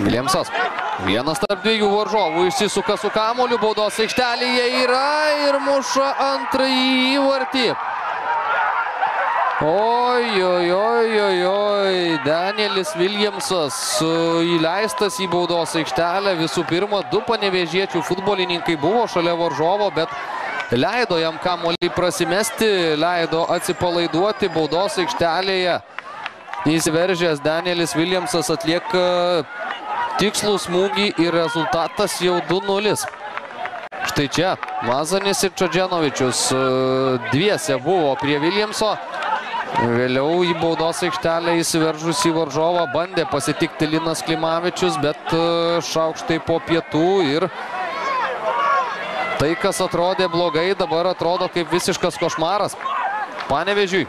Viljamsas. Vienas tarp dviejų varžovų išsisuka su kamuoliu, baudos aikštelėje yra ir muša antrąjį įvartį. Oi, Danielis Viljamsas įleistas į baudos aikštelę. Visų pirma, du panevėžiečių futbolininkai buvo šalia varžovo, bet leido jam kamuolį prasimesti, leido atsipalaiduoti baudos aikštelėje. Įsiveržęs Danielis Viljamsas atlieka tikslų smūgį ir rezultatas jau 2-0. Štai čia Mazanis ir Čadženovičius dviese buvo prie Viljamso. Vėliau į baudos aikštelę įsiveržusį varžovą bandė pasitikti Linas Klimavičius, bet šaukštai po pietų ir tai, kas atrodė blogai, dabar atrodo kaip visiškas košmaras Panevėžiui.